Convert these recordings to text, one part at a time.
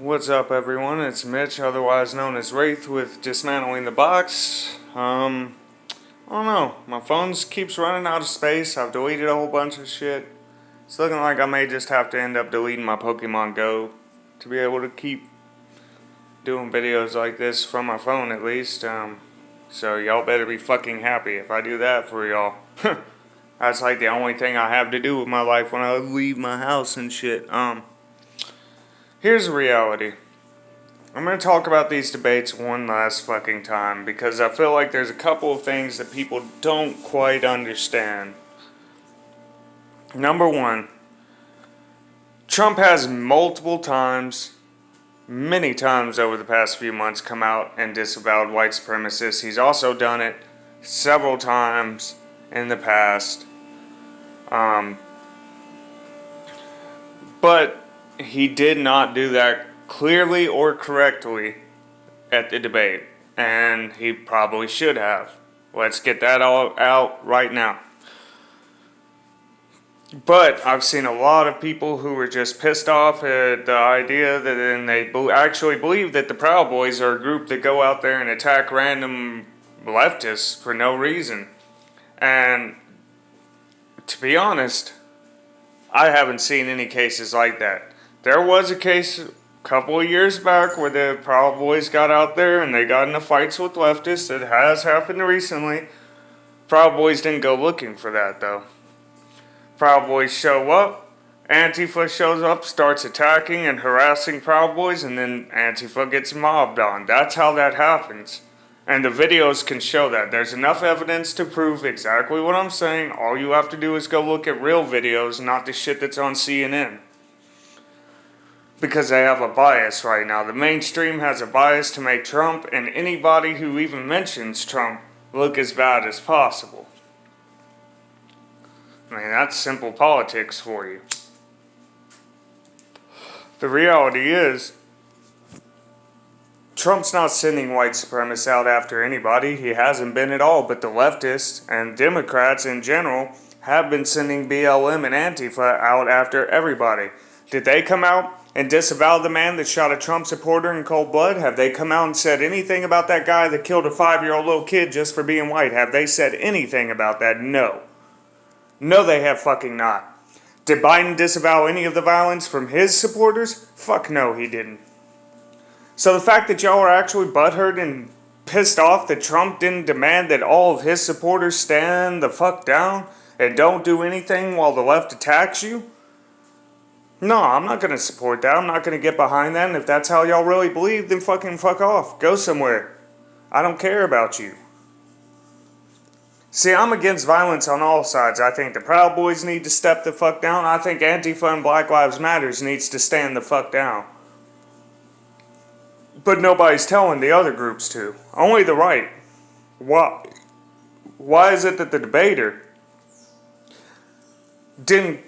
What's up, everyone? It's Mitch, otherwise known as Wraith, with Dismantling the Box. I don't know. My phone keeps running out of space. I've deleted a whole bunch of shit. It's looking like I may just have to end up deleting my Pokemon Go to be able to keep doing videos like this from my phone, at least. So y'all better be fucking happy if I do that for y'all. That's like the only thing I have to do with my life when I leave my house and shit. Here's the reality. I'm going to talk about these debates one last fucking time because I feel like there's a couple of things that people don't quite understand. Number one, Trump has multiple times, many times over the past few months, come out and disavowed white supremacists. He's also done it several times in the past. But he did not do that clearly or correctly at the debate, and he probably should have. Let's get that all out right now. But I've seen a lot of people who were just pissed off at the idea that then they actually believe that the Proud Boys are a group that go out there and attack random leftists for no reason. And to be honest, I haven't seen any cases like that. There was a case a couple of years back where the Proud Boys got out there and they got into fights with leftists. It has happened recently. Proud Boys didn't go looking for that, though. Proud Boys show up, Antifa shows up, starts attacking and harassing Proud Boys, and then Antifa gets mobbed on. That's how that happens. And the videos can show that. There's enough evidence to prove exactly what I'm saying. All you have to do is go look at real videos, not the shit that's on CNN. Because they have a bias right now. The mainstream has a bias to make Trump and anybody who even mentions Trump look as bad as possible. I mean, that's simple politics for you. The reality is, Trump's not sending white supremacists out after anybody. He hasn't been at all, but the leftists and Democrats in general have been sending BLM and Antifa out after everybody. Did they come out and disavow the man that shot a Trump supporter in cold blood? Have they come out and said anything about that guy that killed a 5-year-old little kid just for being white? Have they said anything about that? No. No, they have fucking not. Did Biden disavow any of the violence from his supporters? Fuck no, he didn't. So the fact that y'all are actually butthurt and pissed off that Trump didn't demand that all of his supporters stand the fuck down and don't do anything while the left attacks you? No, I'm not going to support that. I'm not going to get behind that. And if that's how y'all really believe, then fucking fuck off. Go somewhere. I don't care about you. See, I'm against violence on all sides. I think the Proud Boys need to step the fuck down. I think Antifa and Black Lives Matters needs to stand the fuck down. But nobody's telling the other groups to. Only the right. Why? Why is it that the debater didn't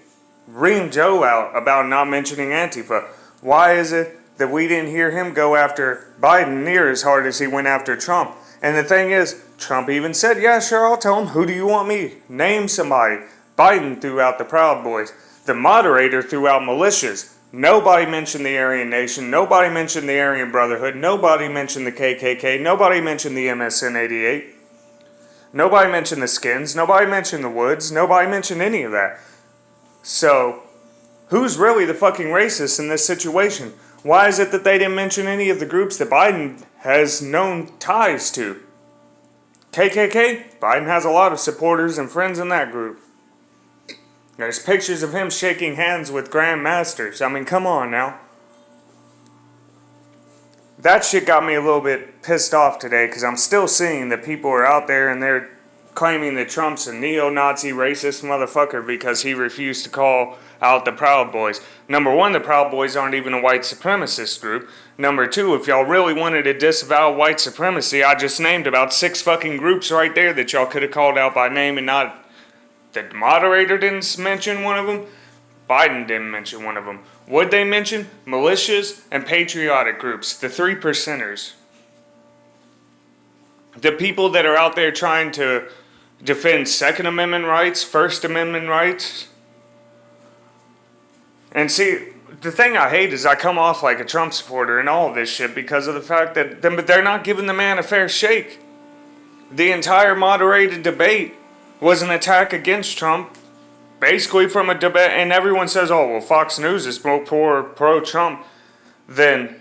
ream Joe out about not mentioning Antifa? Why is it that we didn't hear him go after Biden near as hard as he went after Trump? And the thing is, Trump even said, yeah, sure, I'll tell him. Who do you want me? Name somebody. Biden threw out the Proud Boys. The moderator threw out militias. Nobody mentioned the Aryan Nation. Nobody mentioned the Aryan Brotherhood. Nobody mentioned the KKK. Nobody mentioned the MSN 88. Nobody mentioned the Skins. Nobody mentioned the Woods. Nobody mentioned any of that. So, who's really the fucking racist in this situation? Why is it that they didn't mention any of the groups that Biden has known ties to? KKK? Biden has a lot of supporters and friends in that group. There's pictures of him shaking hands with grandmasters. I mean, come on now. That shit got me a little bit pissed off today because I'm still seeing that people are out there and they're claiming that Trump's a neo-Nazi racist motherfucker because he refused to call out the Proud Boys. Number one, the Proud Boys aren't even a white supremacist group. Number two, if y'all really wanted to disavow white supremacy, I just named about 6 fucking groups right there that y'all could have called out by name and not... The moderator didn't mention one of them. Biden didn't mention one of them. Would they mention? Militias and patriotic groups, the 3%ers. The people that are out there trying to defend Second Amendment rights, First Amendment rights. And see, the thing I hate is I come off like a Trump supporter and all of this shit because of the fact that they're not giving the man a fair shake. The entire moderated debate was an attack against Trump, basically from a debate, and everyone says, oh, well, Fox News is more pro-Trump than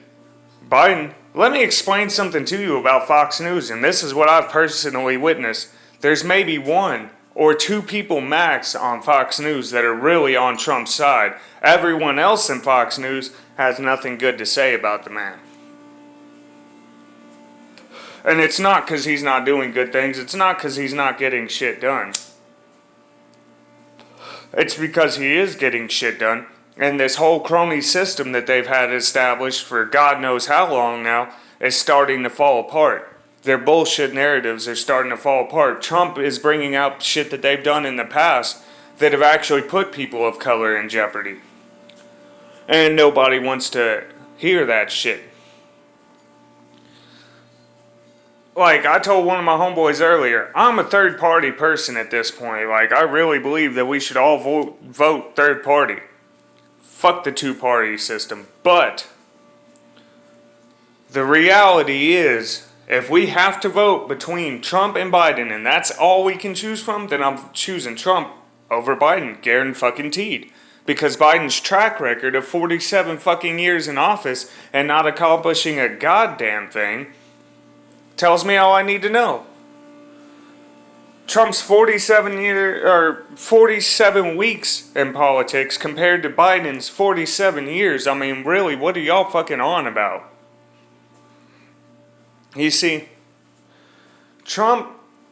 Biden. Let me explain something to you about Fox News, and this is what I've personally witnessed. There's maybe one or two people max on Fox News that are really on Trump's side. Everyone else in Fox News has nothing good to say about the man. And it's not because he's not doing good things. It's not because he's not getting shit done. It's because he is getting shit done. And this whole crony system that they've had established for God knows how long now is starting to fall apart. Their bullshit narratives are starting to fall apart. Trump is bringing out shit that they've done in the past that have actually put people of color in jeopardy. And nobody wants to hear that shit. Like, I told one of my homeboys earlier, I'm a third-party person at this point. Like, I really believe that we should all vote third-party. Fuck the two-party system. But the reality is, if we have to vote between Trump and Biden, and that's all we can choose from, then I'm choosing Trump over Biden, guaranteed. Because Biden's track record of 47 fucking years in office and not accomplishing a goddamn thing tells me all I need to know. Trump's 47 weeks in politics compared to Biden's 47 years. I mean, really, what are y'all fucking on about? You see, Trump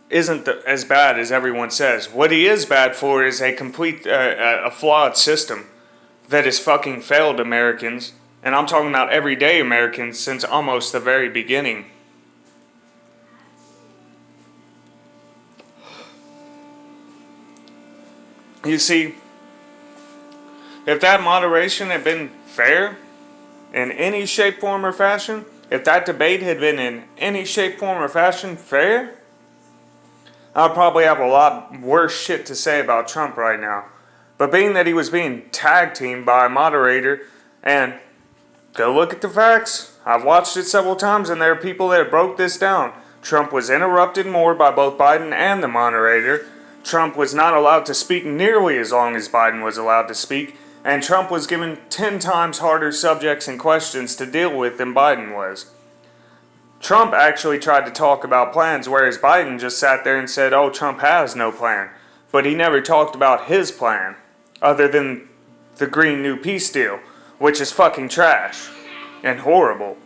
isn't as bad as everyone says. What he is bad for is a complete, a flawed system that has fucking failed Americans. And I'm talking about everyday Americans since almost the very beginning. You see, if that moderation had been fair in any shape, form, or fashion, if that debate had been in any shape, form, or fashion fair, I'd probably have a lot worse shit to say about Trump right now. But being that he was being tag teamed by a moderator, and go look at the facts, I've watched it several times and there are people that broke this down. Trump was interrupted more by both Biden and the moderator. Trump was not allowed to speak nearly as long as Biden was allowed to speak, and Trump was given 10 times harder subjects and questions to deal with than Biden was. Trump actually tried to talk about plans, whereas Biden just sat there and said, oh, Trump has no plan. But he never talked about his plan, other than the Green New Peace deal, which is fucking trash and horrible.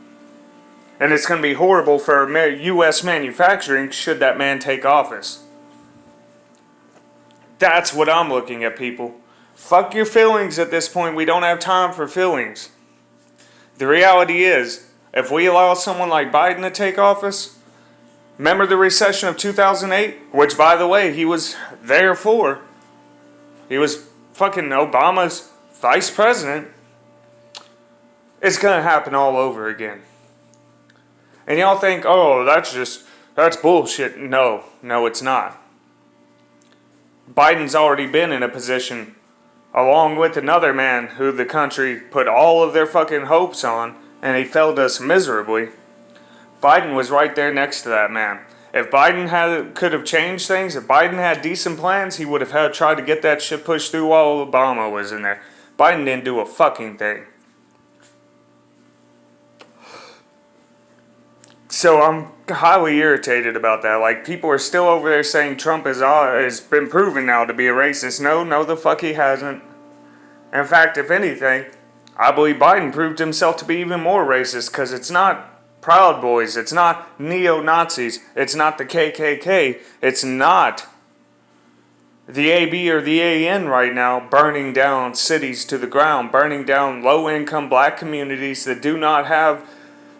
And it's going to be horrible for U.S. manufacturing should that man take office. That's what I'm looking at, people. Fuck your feelings at this point. We don't have time for feelings. The reality is, if we allow someone like Biden to take office, remember the recession of 2008? Which, by the way, he was there for. He was fucking Obama's vice president. It's going to happen all over again. And y'all think, oh, that's bullshit. No, it's not. Biden's already been in a position, along with another man who the country put all of their fucking hopes on, and he failed us miserably. Biden was right there next to that man. If Biden could have changed things, if Biden had decent plans, he would have tried to get that shit pushed through while Obama was in there. Biden didn't do a fucking thing. So I'm highly irritated about that. Like, people are still over there saying Trump has been proven now to be a racist. No, the fuck he hasn't. In fact, if anything, I believe Biden proved himself to be even more racist, because it's not Proud Boys, it's not neo-Nazis, it's not the KKK, it's not the AB or the AN right now burning down cities to the ground, burning down low-income black communities that do not have...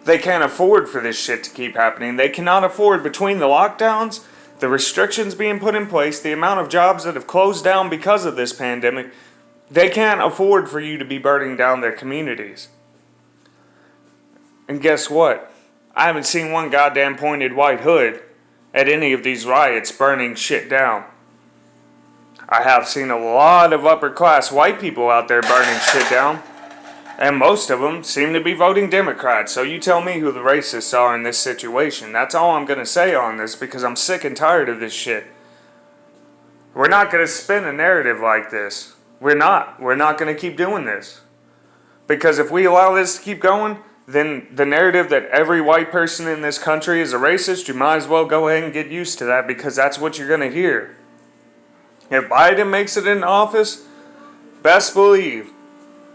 They can't afford for this shit to keep happening. They cannot afford, between the lockdowns, the restrictions being put in place, the amount of jobs that have closed down because of this pandemic, they can't afford for you to be burning down their communities. And guess what? I haven't seen one goddamn pointed white hood at any of these riots burning shit down. I have seen a lot of upper class white people out there burning shit down. And most of them seem to be voting Democrat. So you tell me who the racists are in this situation. That's all I'm going to say on this, because I'm sick and tired of this shit. We're not going to spin a narrative like this. We're not. We're not going to keep doing this. Because if we allow this to keep going, then the narrative that every white person in this country is a racist, you might as well go ahead and get used to that, because that's what you're going to hear. If Biden makes it into office, best believe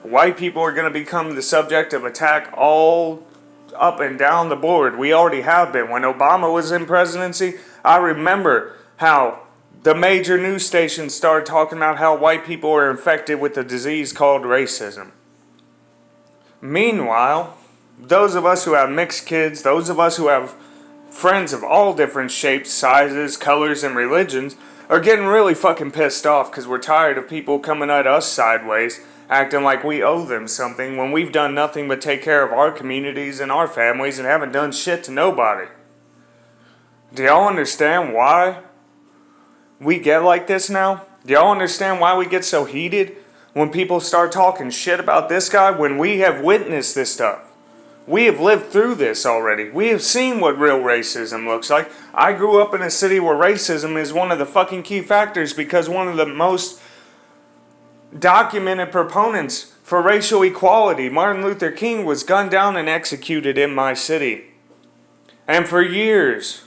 white people are going to become the subject of attack all up and down the board. We already have been. When Obama was in presidency, I remember how the major news stations started talking about how white people are infected with a disease called racism. Meanwhile, those of us who have mixed kids, those of us who have friends of all different shapes, sizes, colors, and religions, are getting really fucking pissed off because we're tired of people coming at us sideways, acting like we owe them something when we've done nothing but take care of our communities and our families and haven't done shit to nobody. Do y'all understand why we get like this now? Do y'all understand why we get so heated when people start talking shit about this guy, when we have witnessed this stuff? We have lived through this already. We have seen what real racism looks like. I grew up in a city where racism is one of the fucking key factors, because one of the most documented proponents for racial equality, Martin Luther King, was gunned down and executed in my city. And for years,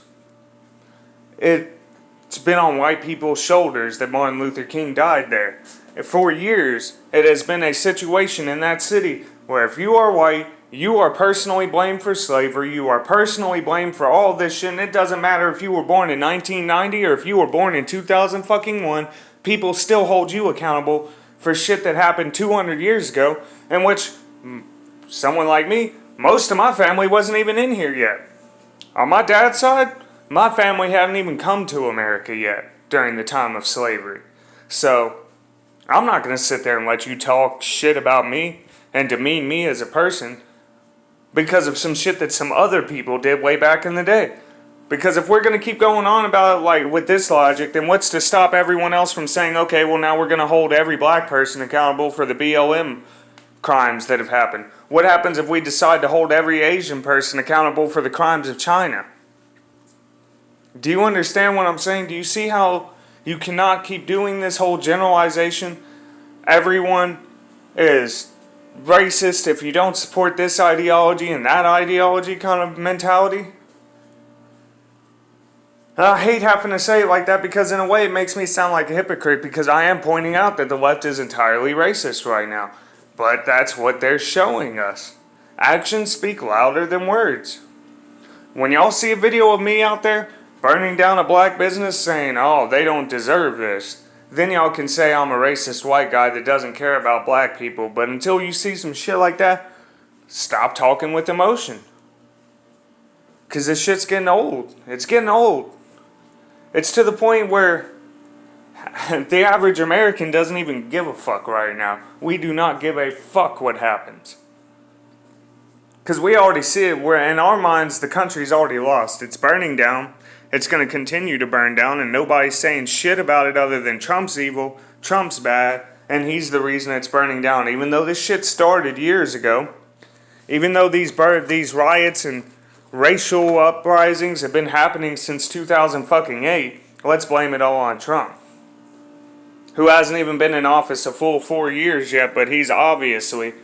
it's been on white people's shoulders that Martin Luther King died there. For years, it has been a situation in that city where if you are white, you are personally blamed for slavery, you are personally blamed for all this shit, and it doesn't matter if you were born in 1990 or if you were born in 2001, people still hold you accountable for shit that happened 200 years ago, in which someone like me, most of my family wasn't even in here yet. On my dad's side, my family hadn't even come to America yet during the time of slavery. So, I'm not going to sit there and let you talk shit about me and demean me as a person because of some shit that some other people did way back in the day. Because if we're going to keep going on about it like with this logic, then what's to stop everyone else from saying, okay, well now we're going to hold every black person accountable for the BLM crimes that have happened? What happens if we decide to hold every Asian person accountable for the crimes of China? Do you understand what I'm saying? Do you see how you cannot keep doing this whole generalization? Everyone is racist if you don't support this ideology and that ideology kind of mentality. And I hate having to say it like that, because in a way it makes me sound like a hypocrite, because I am pointing out that the left is entirely racist right now. But that's what they're showing us. Actions speak louder than words. When y'all see a video of me out there burning down a black business saying, oh, they don't deserve this, then y'all can say I'm a racist white guy that doesn't care about black people. But until you see some shit like that, stop talking with emotion. Because this shit's getting old. It's getting old. It's to the point where the average American doesn't even give a fuck right now. We do not give a fuck what happens. Because we already see it, where in our minds the country's already lost. It's burning down. It's going to continue to burn down, and nobody's saying shit about it other than Trump's evil, Trump's bad, and he's the reason it's burning down. Even though this shit started years ago, even though these riots and racial uprisings have been happening since 2008, let's blame it all on Trump, who hasn't even been in office a full 4 years yet, but he's obviously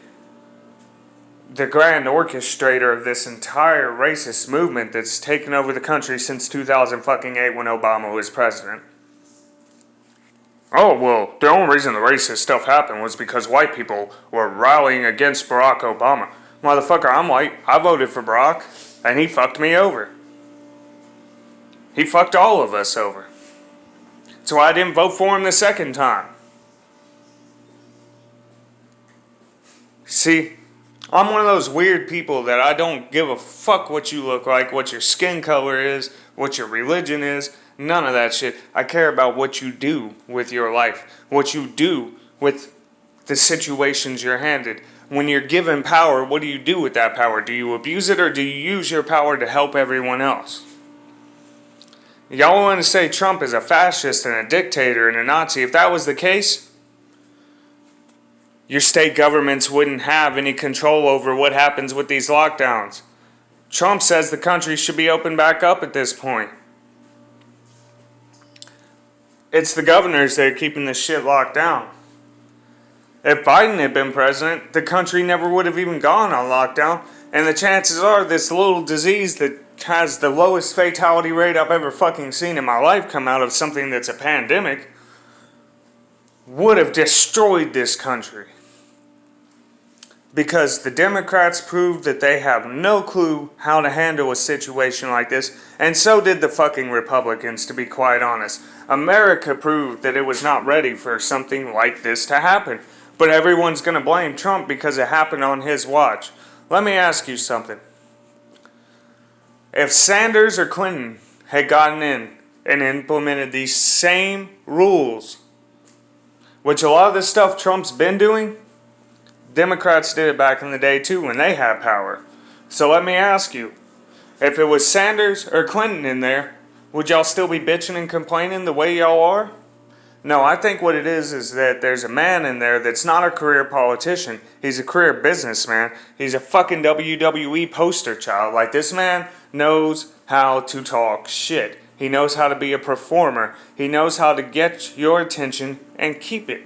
the grand orchestrator of this entire racist movement that's taken over the country since 2008 when Obama was president. Oh, well, the only reason the racist stuff happened was because white people were rallying against Barack Obama. Motherfucker, I'm white. I voted for Barack, and he fucked me over. He fucked all of us over. That's why I didn't vote for him the second time. See, I'm one of those weird people that I don't give a fuck what you look like, what your skin color is, what your religion is, none of that shit. I care about what you do with your life, what you do with the situations you're handed. When you're given power, what do you do with that power? Do you abuse it, or do you use your power to help everyone else? Y'all want to say Trump is a fascist and a dictator and a Nazi. If that was the case, your state governments wouldn't have any control over what happens with these lockdowns. Trump says the country should be opened back up at this point. It's the governors that are keeping this shit locked down. If Biden had been president, the country never would have even gone on lockdown, and the chances are this little disease that has the lowest fatality rate I've ever fucking seen in my life come out of something that's a pandemic would have destroyed this country. Because the Democrats proved that they have no clue how to handle a situation like this, and so did the fucking Republicans, to be quite honest. America proved that it was not ready for something like this to happen. But everyone's going to blame Trump because it happened on his watch. Let me ask you something. If Sanders or Clinton had gotten in and implemented these same rules, which a lot of the stuff Trump's been doing, Democrats did it back in the day too when they had power. So let me ask you, if it was Sanders or Clinton in there, would y'all still be bitching and complaining the way y'all are? No, I think what it is that there's a man in there that's not a career politician. He's a career businessman. He's a fucking WWE poster child. Like, this man knows how to talk shit. He knows how to be a performer. He knows how to get your attention and keep it.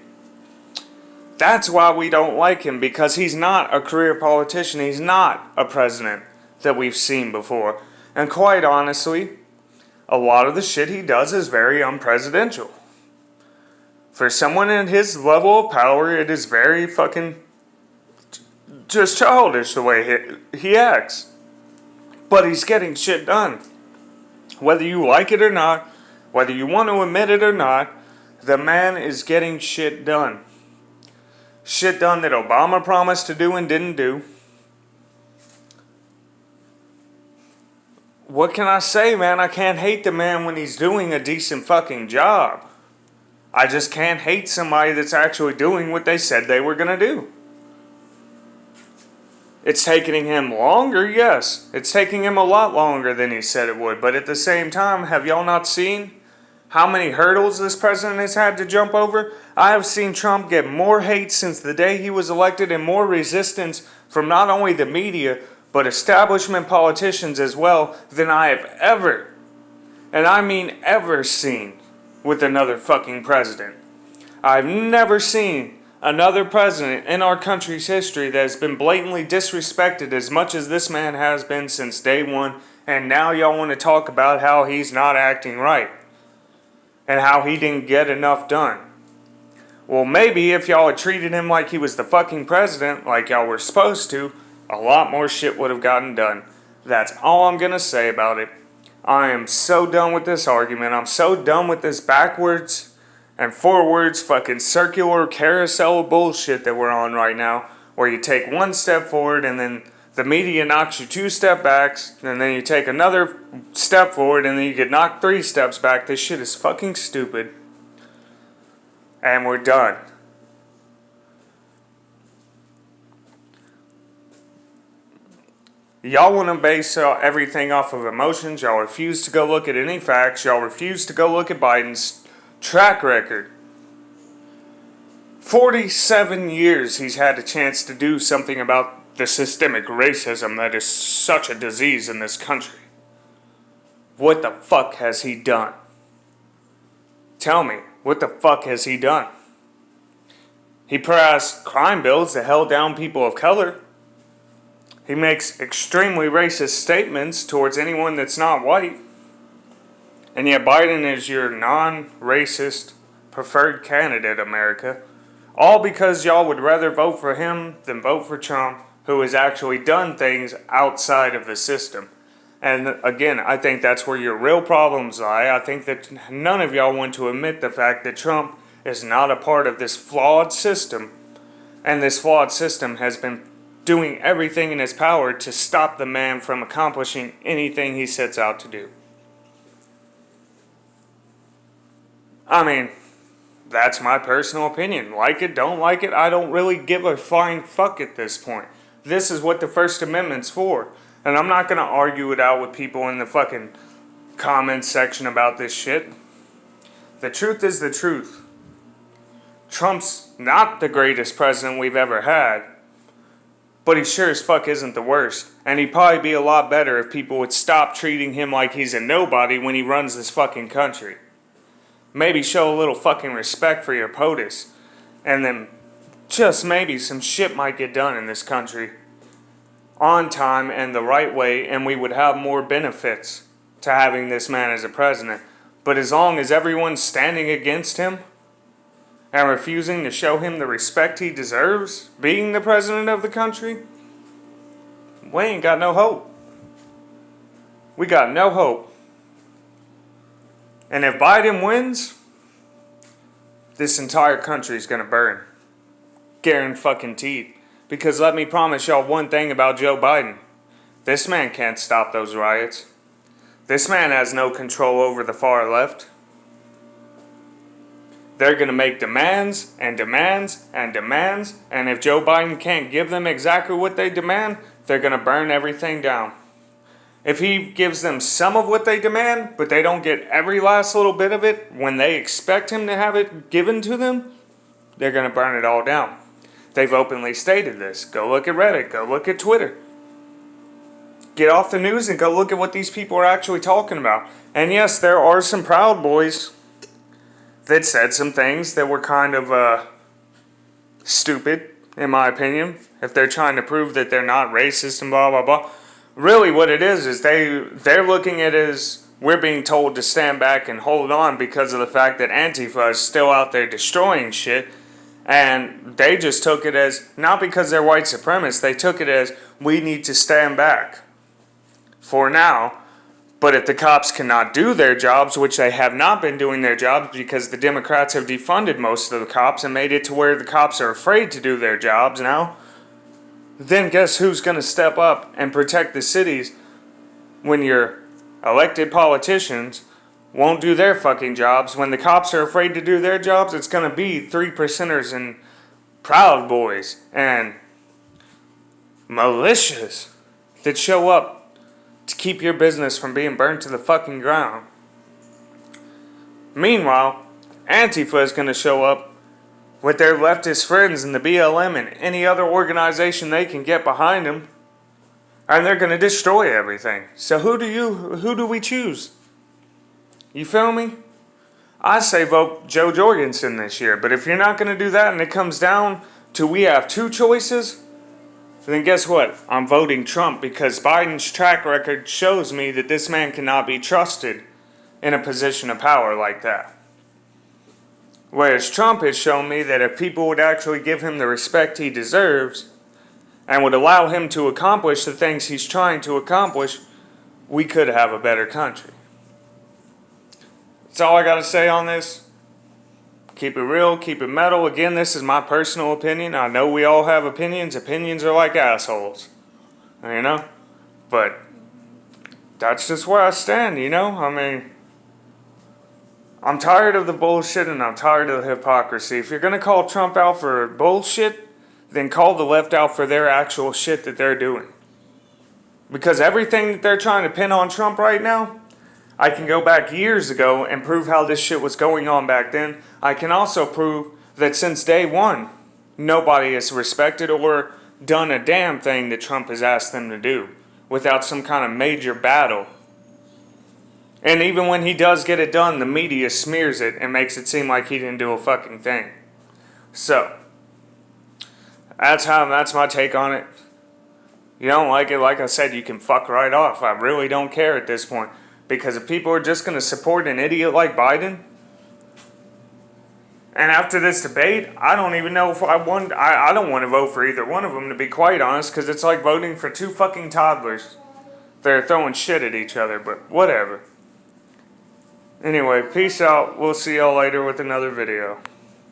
That's why we don't like him, because he's not a career politician. He's not a president that we've seen before. And quite honestly, a lot of the shit he does is very unpresidential. For someone in his level of power, it is very fucking just childish the way he acts. But he's getting shit done. Whether you like it or not, whether you want to admit it or not, the man is getting shit done. Shit done that Obama promised to do and didn't do. What can I say, man? I can't hate the man when he's doing a decent fucking job. I just can't hate somebody that's actually doing what they said they were going to do. It's taking him longer, yes. It's taking him a lot longer than he said it would. But at the same time, have y'all not seen how many hurdles this president has had to jump over? I have seen Trump get more hate since the day he was elected and more resistance from not only the media, but establishment politicians as well than I have ever, and I mean ever, seen with another fucking president. I've never seen another president in our country's history that has been blatantly disrespected as much as this man has been since day one, and now y'all want to talk about how he's not acting right and how he didn't get enough done. Well, maybe if y'all had treated him like he was the fucking president, like y'all were supposed to, a lot more shit would have gotten done. That's all I'm gonna say about it. I am so done with this argument. I'm so done with this backwards and forwards fucking circular carousel bullshit that we're on right now, where you take one step forward and then the media knocks you 2 steps back, and then you take another step forward and then you get knocked 3 steps back. This shit is fucking stupid. And we're done. Y'all want to base everything off of emotions. Y'all refuse to go look at any facts. Y'all refuse to go look at Biden's track record. 47 years he's had a chance to do something about the systemic racism that is such a disease in this country. What the fuck has he done? Tell me, what the fuck has he done? He passed crime bills that held down people of color. He makes extremely racist statements towards anyone that's not white. And yet Biden is your non-racist preferred candidate, America. All because y'all would rather vote for him than vote for Trump, who has actually done things outside of the system. And again, I think that's where your real problems lie. I think that none of y'all want to admit the fact that Trump is not a part of this flawed system. And this flawed system has been doing everything in his power to stop the man from accomplishing anything he sets out to do. I mean, that's my personal opinion. Like it, don't like it, I don't really give a flying fuck at this point. This is what the First Amendment's for. And I'm not going to argue it out with people in the fucking comments section about this shit. The truth is the truth. Trump's not the greatest president we've ever had, but he sure as fuck isn't the worst. And he'd probably be a lot better if people would stop treating him like he's a nobody when he runs this fucking country. Maybe show a little fucking respect for your POTUS, and then just maybe some shit might get done in this country on time and the right way, and we would have more benefits to having this man as a president. But as long as everyone's standing against him and refusing to show him the respect he deserves being the president of the country, we ain't got no hope. We got no hope. And if Biden wins, this entire country's gonna burn. Guaranteed. Because let me promise y'all one thing about Joe Biden. This man can't stop those riots. This man has no control over the far left. They're gonna make demands and demands and demands, and if Joe Biden can't give them exactly what they demand, they're gonna burn everything down. If he gives them some of what they demand, but they don't get every last little bit of it when they expect him to have it given to them, they're going to burn it all down. They've openly stated this. Go look at Reddit. Go look at Twitter. Get off the news and go look at what these people are actually talking about. And yes, there are some Proud Boys that said some things that were kind of stupid, in my opinion, if they're trying to prove that they're not racist and blah, blah, blah. Really what it is they're looking at it as we're being told to stand back and hold on because of the fact that Antifa is still out there destroying shit. And they just took it as, not because they're white supremacists, they took it as we need to stand back for now. But if the cops cannot do their jobs, which they have not been doing their jobs because the Democrats have defunded most of the cops and made it to where the cops are afraid to do their jobs now, then guess who's going to step up and protect the cities when your elected politicians won't do their fucking jobs? When the cops are afraid to do their jobs, it's going to be 3%ers and Proud Boys and militias that show up to keep your business from being burnt to the fucking ground. Meanwhile, Antifa is going to show up with their leftist friends and the BLM and any other organization they can get behind them, and they're going to destroy everything. So who do we choose? You feel me? I say vote Joe Jorgensen this year, but if you're not going to do that and it comes down to we have two choices, then guess what? I'm voting Trump because Biden's track record shows me that this man cannot be trusted in a position of power like that. Whereas Trump has shown me that if people would actually give him the respect he deserves and would allow him to accomplish the things he's trying to accomplish, we could have a better country. That's all I got to say on this. Keep it real, keep it metal. Again, this is my personal opinion. I know we all have opinions. Opinions are like assholes. You know? But that's just where I stand, you know? I mean, I'm tired of the bullshit and I'm tired of the hypocrisy. If you're going to call Trump out for bullshit, then call the left out for their actual shit that they're doing. Because everything that they're trying to pin on Trump right now, I can go back years ago and prove how this shit was going on back then. I can also prove that since day one, nobody has respected or done a damn thing that Trump has asked them to do without some kind of major battle. And even when he does get it done, the media smears it and makes it seem like he didn't do a fucking thing. So, that's my take on it. You don't like it, like I said, you can fuck right off. I really don't care at this point. Because if people are just going to support an idiot like Biden, and after this debate, I don't even know if I don't want to vote for either one of them, to be quite honest, because it's like voting for two fucking toddlers. They're throwing shit at each other, but whatever. Anyway, peace out. We'll see y'all later with another video.